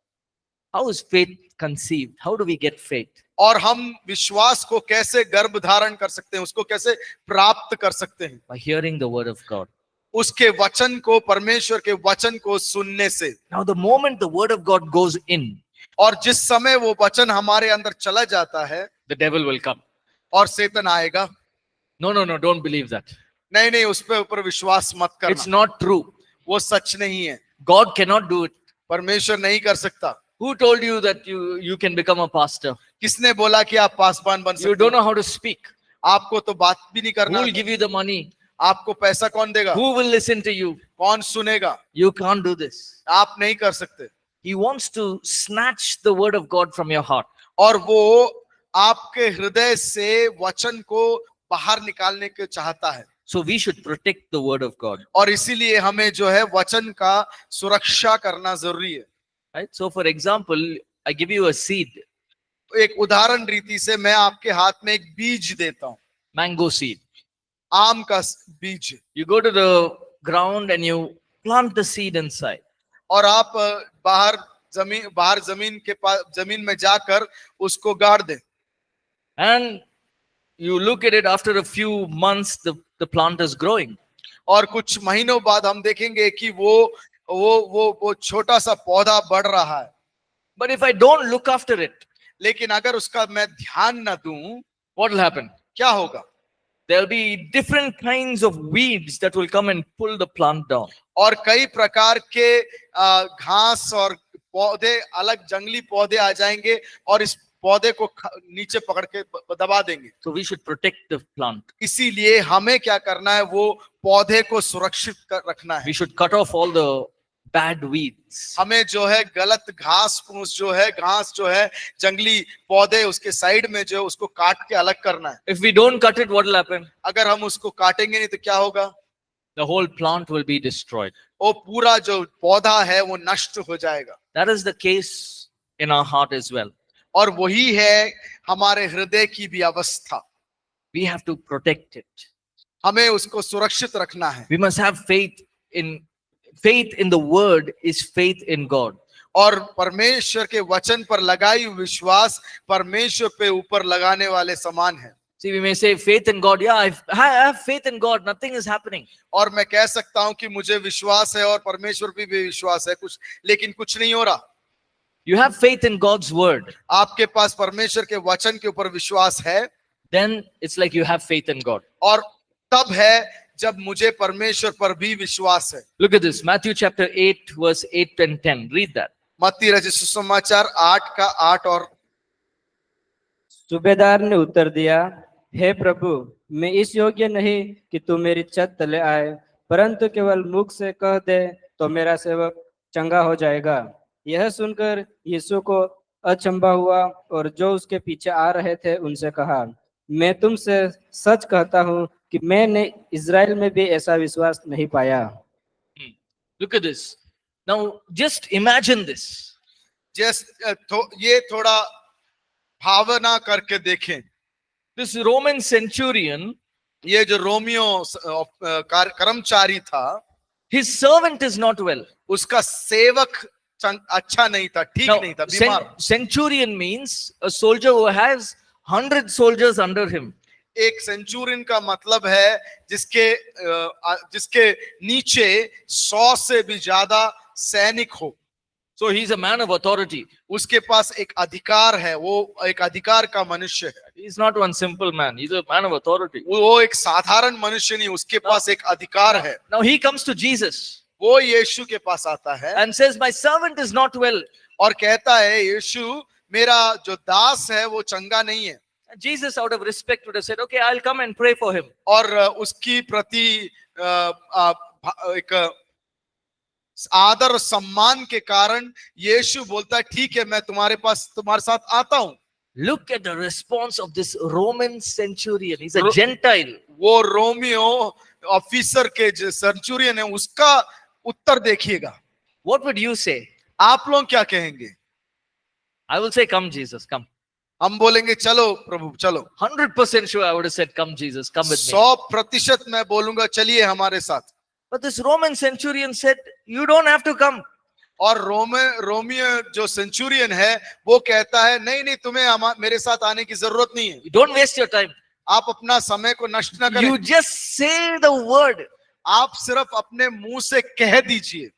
How is faith conceived? How do we get faith? और हम विश्वास को कैसे गर्भ धारण कर सकते हैं, उसको कैसे प्राप्त कर सकते हैं? By hearing the word of God. उसके वचन को, परमेश्वर के वचन को सुनने से। Now, the moment the word of God goes in, और जिस समय वो वचन हमारे अंदर चला जाता है, the devil will come. और शैतान आएगा। No, don't believe that. नहीं, उस पे ऊपर विश्वास मत It's करना, not true. वो सच नहीं है। God cannot do it. परमेश्वर नहीं कर सकता। Who told you that you can become a pastor? किसने बोला कि आप पासवान बन You सकते don't हो? know how to speak. आपको तो बात भी नहीं Who करना। will give you the money? आपको पैसा कौन देगा? Who will listen to you? कौन सुनेगा? You can't do this. आप नहीं कर सकते। He wants to snatch the word of God from your heart. और वो आपके हृदय से वचन को बाहर निकालने के चाहता है। So we should protect the word of God. और इसीलिए हमें जो है वचन का सुरक्षा करना जरूरी है। Right? So for example, I give you a seed, एक उदाहरण रीति से मैं आपके हाथ में एक बीज देता हूँ, mango seed. आम का बीज, You go to the ground and you plant the seed inside. और आप बाहर जमीन के पास, जमीन में जाकर उसको गाड़ दें। And you look at it after a few months, the plant is growing. और कुछ महीनों बाद हम देखेंगे कि वो छोटा सा पौधा बढ़ रहा है। But if I don't look after it, लेकिन अगर उसका मैं ध्यान न दूं, what will happen? क्या होगा? There will be different kinds of weeds that will come and pull the plant down. और कई प्रकार के घास और पौधे, अलग जंगली पौधे आ जाएंगे और इस पौधे को नीचे पकड़ के दबा देंगे। So we should protect the plant. इसीलिए हमें क्या करना है, वो पौधे को सुरक्षित रखना है। We should cut off all the bad weeds. हमें जो है गलत घास फूस जो है जंगली पौधे उसके साइड में जो है उसको काट के अलग करना है। If we don't cut it, what will happen? अगर हम उसको काटेंगे नहीं तो क्या होगा? The whole plant will be destroyed. वो पूरा जो पौधा है वो नष्ट हो जाएगा। That is the case in our heart as well. और वही है हमारे हृदय की भी अवस्था। We have to protect it. हमें उसको सुरक्षित रखना है। We must have faith in the word is faith in God. और परमेश्वर के वचन पर लगाई हुई विश्वास परमेश्वर पे ऊपर लगाने वाले समान है। See, we may say faith in God. Yeah, I have faith in God. Nothing is happening. और मैं कह सकता हूं कि मुझे विश्वास है और परमेश्वर पे भी विश्वास है कुछ, लेकिन कुछ नहीं हो रहा। You have faith in God's word. आपके पास परमेश्वर के वचन के ऊपर विश्वास है, Then it's like you have faith in God. और तब है जब मुझे परमेश्वर पर भी विश्वास है। Look at this. Matthew chapter 8 verse 8 and 10. Read that. मत्ती रचित सुसमाचार 8 का 8 और सूबेदार ने उत्तर दिया, हे प्रभु, मैं इस योग्य नहीं कि तू मेरी छत तले आए, परंतु केवल मुख से कह दे तो मेरा सेवक चंगा हो जाएगा। यह सुनकर यीशु को अचंभा हुआ और जो उसके पीछे आ रहे थे उनसे कहा, मैं तुमसे सच कहता हूँ कि मैंने इज़राइल में भी ऐसा विश्वास नहीं पाया। Look at this. Now just imagine this. ये थोड़ा भावना करके देखें। This Roman centurion, ये जो रोमियो कर्मचारी था, his servant is not well. उसका सेवक अच्छा नहीं था, ठीक Now, नहीं था, बीमार। centurion means a soldier who has 100 soldiers under him. एक सेंचुरियन का मतलब है जिसके नीचे 100 से भी ज्यादा सैनिक हो। So he's a man of authority. उसके पास एक अधिकार है, वो एक अधिकार का मनुष्य है। He's not one simple man. He's a man of authority. वो एक साधारण मनुष्य नहीं, उसके पास एक अधिकार है। Now he comes to Jesus वो यीशु के पास आता है and says, my servant is not well. और कहता है, यीशु मेरा जो दास है वो चंगा नहीं है। And Jesus, out of respect, would have said, okay, I'll come and pray for him. और उसकी प्रति एक आदर और सम्मान के कारण यीशु बोलता है, ठीक है, मैं तुम्हारे साथ आता हूं। Look at the response of this Roman centurion. He's a Gentile. वो रोमियो ऑफिसर के जो सेंचुरियन है उसका उत्तर देखिएगा। What would you say? आप लोग क्या कहेंगे? I will say, come Jesus, come. हम बोलेंगे चलो प्रभु चलो। 100% sure I would have said, come Jesus, come with me. 100% मैं बोलूंगा चलिए हमारे साथ। But this Roman centurion said, you don't have to come. और रोमियो जो सेंचुरियन है वो कहता है, नहीं नहीं, तुम्हें मेरे साथ आने की जरूरत नहीं है। Don't waste your time. आप अपना समय को नष्ट न करें। You just say the word. आप सिर्फ अपने मुंह से कह दीजिए,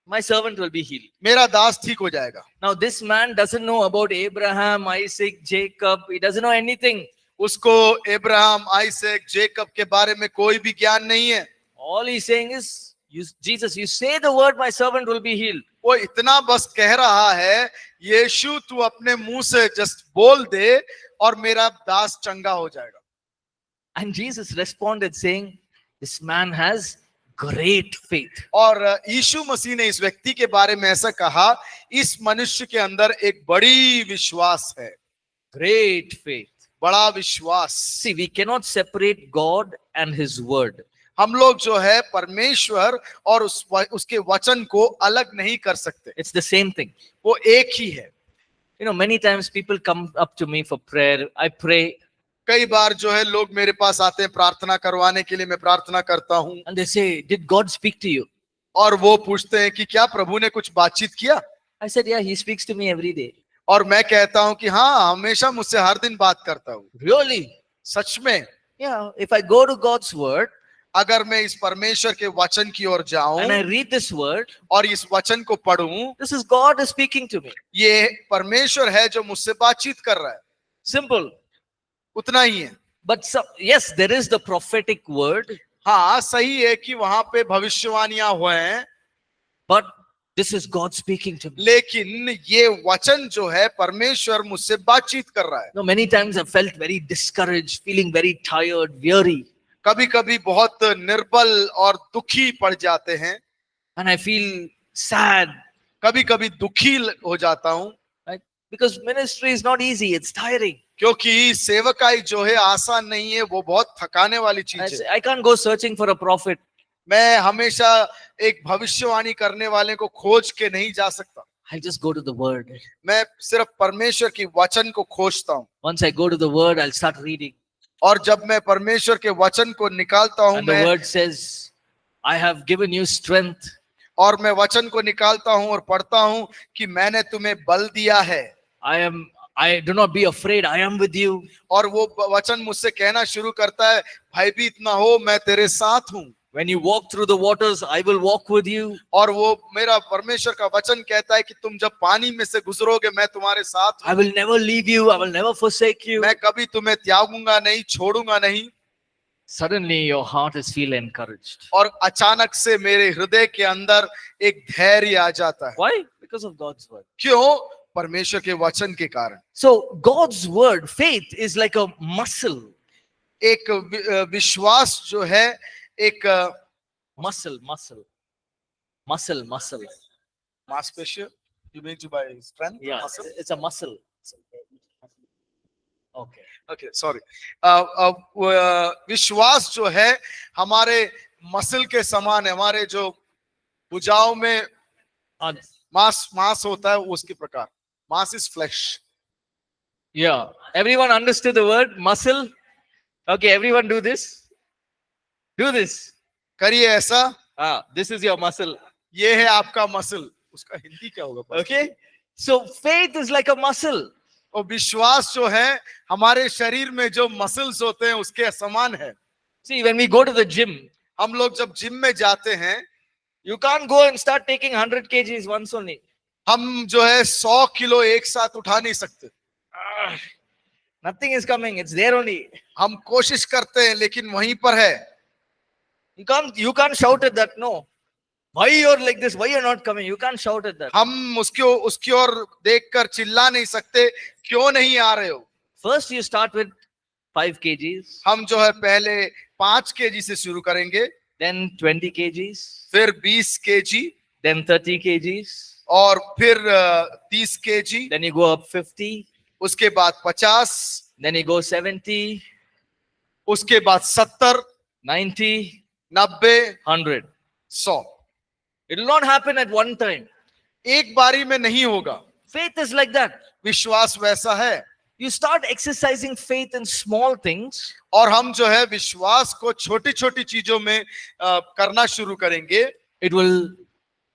My servant will be healed. मेरा दास ठीक हो जाएगा। Now this man doesn't know about Abraham, Isaac, Jacob. He doesn't know anything. उसको अब्राहम, आइसैक, जेकब के बारे में कोई भी ज्ञान नहीं है। All he's saying is, Jesus, you say the word, my servant will be healed. वो इतना बस कह रहा है, यीशु तू अपने मुंह से जस्ट बोल दे और मेरा दास चंगा हो जाएगा। And Jesus responded saying, this man has great faith. और यीशु मसीह ने इस व्यक्ति के बारे में ऐसा कहा, इस मनुष्य के अंदर एक बड़ी विश्वास है। Great faith. बड़ा विश्वास। See, we cannot separate God and his word. हम लोग जो है परमेश्वर और उसके वचन को अलग नहीं कर सकते। It's the same thing. वो एक ही है। You know, many times people come up to me for prayer. I pray. कई बार जो है लोग मेरे पास आते हैं प्रार्थना करवाने के लिए, मैं प्रार्थना करता हूँ। And they say, did God speak to you? और वो पूछते हैं कि क्या प्रभु ने कुछ बातचीत किया? I said, yeah, he speaks to me every day. और मैं कहता हूँ कि हाँ, हमेशा मुझसे हर दिन बात करता हूँ। Really? सच में? Yeah, if I go to God's word, अगर मैं इस परमेश्वर के वचन की ओर जाऊं and I read this word, और इस वचन को पढूं, this is God is speaking to me. ये परमेश्वर है जो मुझसे बातचीत कर रहा है। Simple. उतना ही है। But yes, there is the prophetic word. हाँ, सही है कि वहां पे भविष्यवाणियां हुए हैं, But this is God speaking to me. लेकिन ये वचन जो है परमेश्वर मुझसे बातचीत कर रहा है। No, many times I felt very discouraged, feeling very tired, weary. कभी कभी बहुत निर्बल और दुखी पड़ जाते हैं। And I feel sad. कभी कभी दुखी हो जाता हूँ। Right? Because ministry is not easy, it's tiring. क्योंकि सेवकाई जो है आसान नहीं है, वो बहुत थकाने वाली चीज है। I can't go searching for a prophet. मैं हमेशा एक भविष्यवाणी करने वाले को खोज के नहीं जा सकता। I'll just go to the word. मैं सिर्फ परमेश्वर की वचन को खोजता हूँ, Once I go to the word, I'll start reading. और जब मैं परमेश्वर के वचन को निकालता हूँ And the मैं, word says, I have given you strength. और मैं वचन को निकालता हूँ और पढ़ता हूँ कि मैंने तुम्हें बल दिया है, I do not be afraid. I am with you. और वो वचन मुझसे कहना शुरू करता है, भयभीत ना हो, मैं तेरे साथ हूँ। When you walk through the waters, I will walk with you. और वो मेरा परमेश्वर का वचन कहता है कि तुम जब पानी में से गुजरोगे मैं तुम्हारे साथ I हूँ, will never leave you. I will never forsake you. मैं कभी तुम्हें त्यागूंगा नहीं, छोड़ूंगा नहीं। Suddenly your heart is feel encouraged. और अचानक से मेरे हृदय के अंदर एक धैर्य आ जाता है। Why? Because of God's word. क्यों? परमेश्वर के वचन के कारण। So God's word, faith is like a muscle. एक विश्वास जो है एक Muscle. मांसपेशियों, you mean to by strength? Yeah, Muscle? it's a muscle. Okay. Okay, sorry. विश्वास जो है हमारे मसल के समान है, हमारे जो भुजाओं में And मांस होता है उसके प्रकार। मांस is flesh. yeah, everyone understood the word muscle. Okay, everyone do this. Do this. करिए ऐसा, This is your muscle. ये है आपका मसल। उसका हिंदी क्या होगा? Okay, so faith is like a muscle. और विश्वास जो है हमारे शरीर में जो मसल्स होते हैं उसके समान है। See, when we go to the gym, हम लोग जब जिम में जाते हैं, you can't go and start taking 100 kgs once only. हम जो है 100 किलो एक साथ उठा नहीं सकते। Nothing is coming. It's there only. हम कोशिश करते हैं लेकिन वहीं पर है। You can't shout at that. No. Why you're like this? Why you're not coming? You can't shout at that. हम उसकी ओर देखकर चिल्ला नहीं सकते, क्यों नहीं आ रहे हो? First, you start with 5 kgs, हम जो है पहले 5 केजी से शुरू करेंगे, then 20 kgs, फिर 20 केजी, then 30 kgs, और फिर 30 KG, then you go up 50, उसके बाद 50, then you go 70, उसके बाद 70, 90, 90, 100. 100। It will not happen at one time. एक बारी में नहीं होगा। Faith is like that. विश्वास वैसा है। You start exercising faith in small things, और हम जो है विश्वास को छोटी छोटी चीजों में करना शुरू करेंगे, it will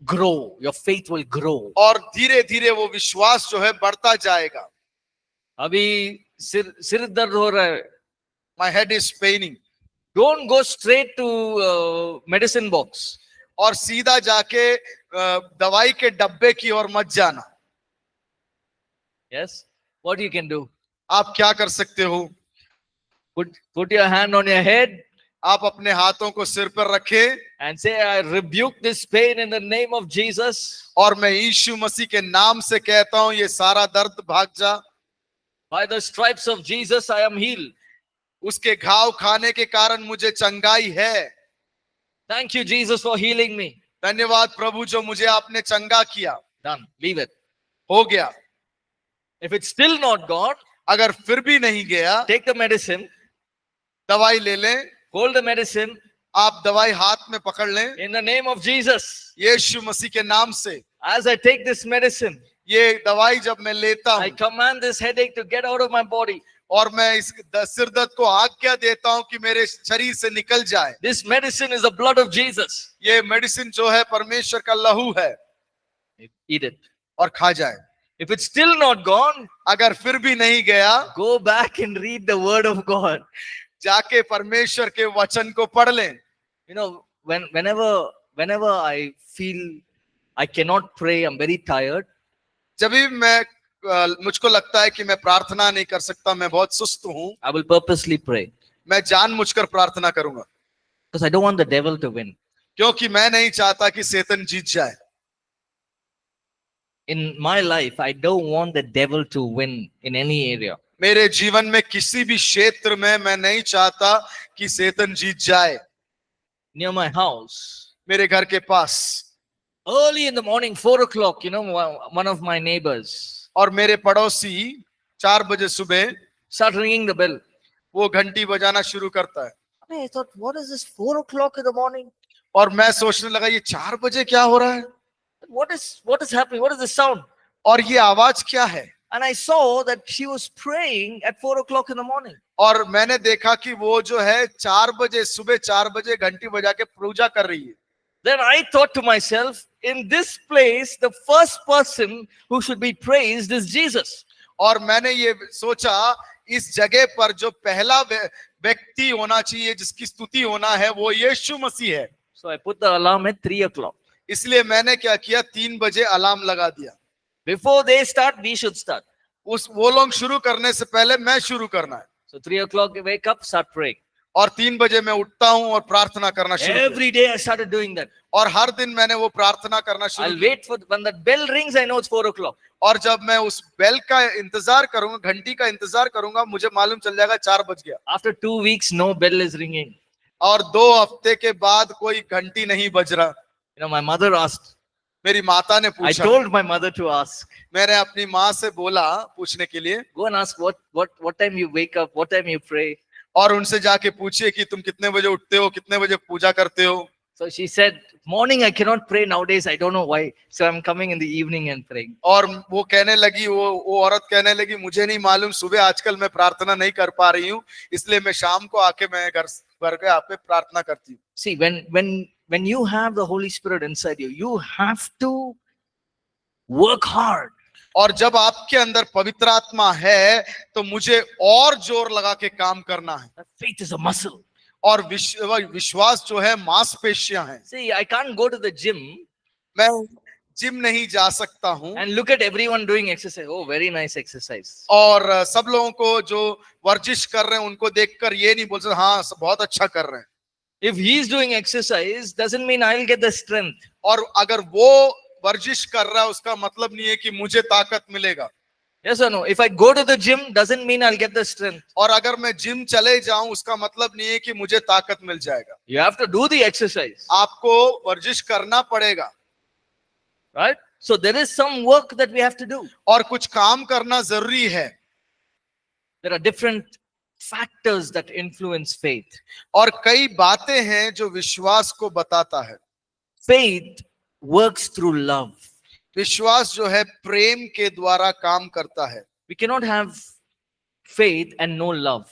grow. Your faith will grow. और धीरे धीरे वो विश्वास जो है बढ़ता जाएगा। अभी सिर दर्द हो रहा है. My head is paining. Don't go straight to medicine box. और सीधा जाके दवाई के डब्बे की ओर मत जाना। Yes. What you can do? आप क्या कर सकते हो? Put your hand on your head आप अपने हाथों को सिर पर रखें and say, I rebuke this pain in the name of Jesus. और मैं यीशु मसीह के नाम से कहता हूं, ये सारा दर्द भाग जा। By the stripes of Jesus, I am healed. उसके घाव खाने के कारण मुझे चंगाई है। Thank you, Jesus, for healing me. धन्यवाद प्रभु जो मुझे आपने चंगा किया। Done. Leave it. हो गया। If it's still not gone, अगर फिर भी नहीं गया, take the medicine, दवाई ले लें। hold the medicine आप दवाई हाथ में पकड़ लें, in the name of Jesus. यीशु मसीह के नाम से। As I take this medicine, ये दवाई जब मैं लेता I हूं command this headache to get out of my body. और मैं इस सिर दर्द को आज्ञा देता हूं कि मेरे शरीर से निकल जाए। This medicine is the blood of Jesus. ये मेडिसिन जो है परमेश्वर का लहू है, Eat it. और खा जाए। If it's still not gone, अगर फिर भी नहीं गया, go back and read the word of God. जाके परमेश्वर के वचन को पढ़ लें। You know, whenever I feel I cannot pray, I'm very tired, जब भी मुझको लगता है कि मैं प्रार्थना नहीं कर सकता, मैं बहुत सुस्त हूं, I will purposely pray मैं जानबूझकर प्रार्थना करूंगा, because I don't want the devil to win. क्योंकि मैं नहीं चाहता कि शैतान जीत जाए। In my life, I don't want the devil to win in any area. मेरे जीवन में किसी भी क्षेत्र में मैं नहीं चाहता कि शैतान जीत जाए। Near my house, मेरे घर के पास early in the morning, 4 o'clock, you know, one of my neighbors और मेरे पड़ोसी 4 बजे सुबह start ringing the bell. वो घंटी बजाना शुरू करता है। I thought, what is this 4 o'clock in the morning? और मैं सोचने लगा ये 4 बजे क्या हो रहा है? what is happening? What is the sound? और ये आवाज क्या है? And I saw that she was praying at 4 o'clock in the morning. और मैंने देखा कि वो जो है 4 बजे, सुबह 4 बजे घंटी बजा के पूजा कर रही है। Then I thought to myself, in this place, the first person who should be praised is Jesus. और मैंने ये सोचा, इस जगह पर जो पहला व्यक्ति होना चाहिए, जिसकी स्तुति होना है, वो यीशु मसीह है। So I put the alarm at 3 o'clock. इसलिए मैंने क्या किया, 3 बजे अलार्म लगा दिया। Before they start, we should start. वो लोग शुरू करने से पहले मैं शुरू करना है। So 3 o'clock, you wake up, start praying. और 3 बजे मैं उठता हूँ और प्रार्थना करना शुरू किया। Every day I started doing that. और हर दिन मैंने वो प्रार्थना करना शुरू I'll किया। wait for, when that bell rings, I know it's 4 o'clock. और जब मैं उस बेल का इंतजार करूंगा, घंटी का इंतजार करूंगा, मुझे मालूम चल जाएगा 4 बज गया। After 2 weeks, no bell is ringing. और 2 हफ्ते के बाद कोई घंटी नहीं बज रहा। You know, my mother asked. मेरी माता ने I पूछा, told my mother to ask. मैंने अपनी माँ से बोला पूछने के लिए, Go and ask what time you wake up, what time you pray. और उनसे जाके पूछिए कि तुम कितने बजे उठते हो, कितने बजे पूजा करते हो। So she said, morning I cannot pray nowadays. I don't know why. So I'm coming in the evening and praying. और वो कहने लगी, वो औरत कहने लगी, मुझे नहीं मालूम, सुबह आजकल मैं प्रार्थना नहीं कर पा रही हूँ, इसलिए मैं शाम को आके मैं घर के आप पे प्रार्थना करती हूँ। See, when you have the Holy Spirit inside you, you have to work hard. और जब आपके अंदर पवित्र आत्मा है, तो मुझे और जोर लगा के काम करना है। Faith is a muscle. और विश्वास जो है मांसपेशियां हैं। See, I can't go to the gym मैं जिम नहीं जा सकता हूँ and look at everyone doing exercise. Oh, very nice exercise. और सब लोगों को जो वर्जिश कर रहे हैं उनको देखकर ये नहीं बोल सकते हाँ सब बहुत अच्छा कर रहे हैं। If he is doing exercise, doesn't mean I'll get the strength. और अगर वो वर्जिश कर रहा है उसका मतलब नहीं है कि मुझे ताकत मिलेगा। Yes or no? If I go to the gym, doesn't mean I'll get the strength. और अगर मैं जिम चले जाऊं उसका मतलब नहीं है कि मुझे ताकत मिल जाएगा। You have to do the exercise. आपको वर्जिश करना पड़ेगा। Right? So there is some work that we have to do. और कुछ काम करना जरूरी है। There are different factors that influence faith. और कई बातें हैं जो विश्वास को बताता है। Faith works through love. विश्वास जो है प्रेम के द्वारा काम करता है। We cannot have faith and no love.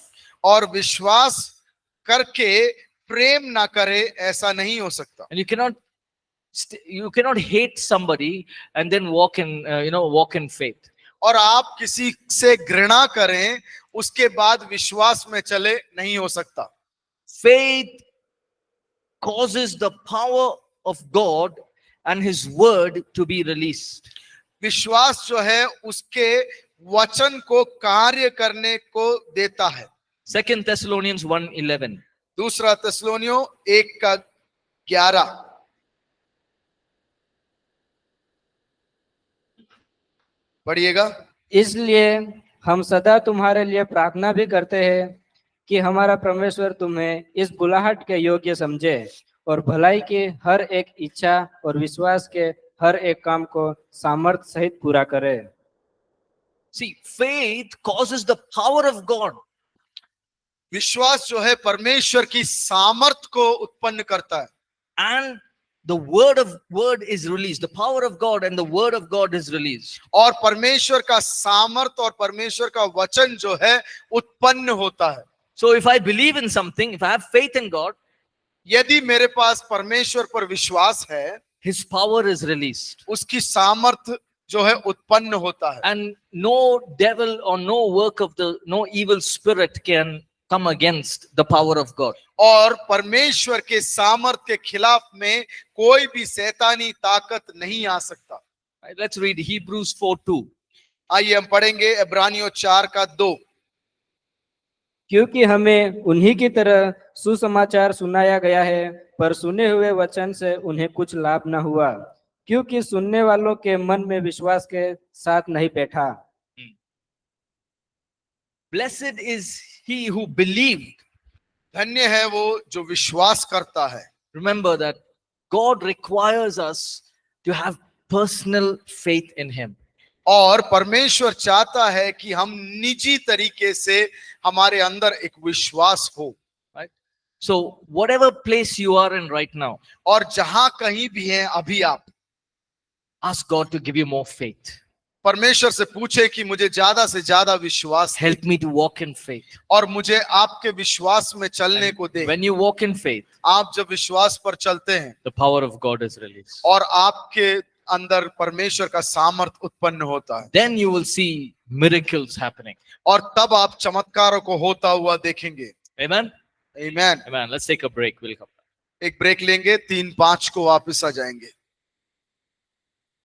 और विश्वास करके प्रेम ना करे ऐसा नहीं हो सकता। And you cannot hate somebody and then walk in faith. और आप किसी से घृणा करें उसके बाद विश्वास में चले नहीं हो सकता। Faith causes the power of God and his word to be released. विश्वास जो है उसके वचन को कार्य करने को देता है। 2 Thessalonians 1:11. दूसरा थिस्सलुनीयों 1:11। पढ़िएगा। इसलिए हम सदा तुम्हारे लिए प्रार्थना भी करते हैं कि हमारा परमेश्वर तुम्हें इस बुलाहट के योग्य समझे और भलाई की हर एक इच्छा और विश्वास के हर एक काम को सामर्थ्य सहित पूरा करे। See, faith causes the power of God. विश्वास जो है परमेश्वर की सामर्थ को उत्पन्न करता है। And the word is released. The power of God and the word of God is released. और परमेश्वर का सामर्थ और परमेश्वर का वचन जो है उत्पन्न होता है। So if I believe in something, if I have faith in God, यदि मेरे पास परमेश्वर पर विश्वास है, his power is released. उसकी सामर्थ जो है उत्पन्न होता है। And no devil or no evil spirit can come against the power of God. और परमेश्वर के सामर्थ के खिलाफ में कोई भी शैतानी ताकत नहीं आ सकता। Right, let's read Hebrews 4:2. आइए हम पढ़ेंगे इब्रानियों 4:2। क्योंकि हमें उन्हीं की तरह सुसमाचार सुनाया गया है, पर सुने हुए वचन से उन्हें कुछ लाभ न हुआ, क्योंकि सुनने वालों के मन में विश्वास के साथ नहीं बैठा। Blessed is he who believed. धन्य है वो जो विश्वास करता है। Remember that God requires us to have personal faith in him. और परमेश्वर चाहता है कि हम निजी तरीके से हमारे अंदर एक विश्वास हो। Right? So whatever place you are in right now, और जहां कहीं भी हैं अभी आप, Ask God to give you more faith. परमेश्वर से पूछे कि मुझे ज्यादा से ज्यादा विश्वास दे Help me to walk in faith. और मुझे आपके विश्वास में चलने को दे। When you walk in faith, आप जब विश्वास पर चलते हैं the power of God is released. और आपके अंदर परमेश्वर का सामर्थ उत्पन्न होता है, Then you will see miracles happening. और तब आप चमत्कारों को होता हुआ देखेंगे। Amen. आमीन। Amen. Let's take a break. We'll come back. एक ब्रेक लेंगे, 3-5 को वापस आ जाएंगे।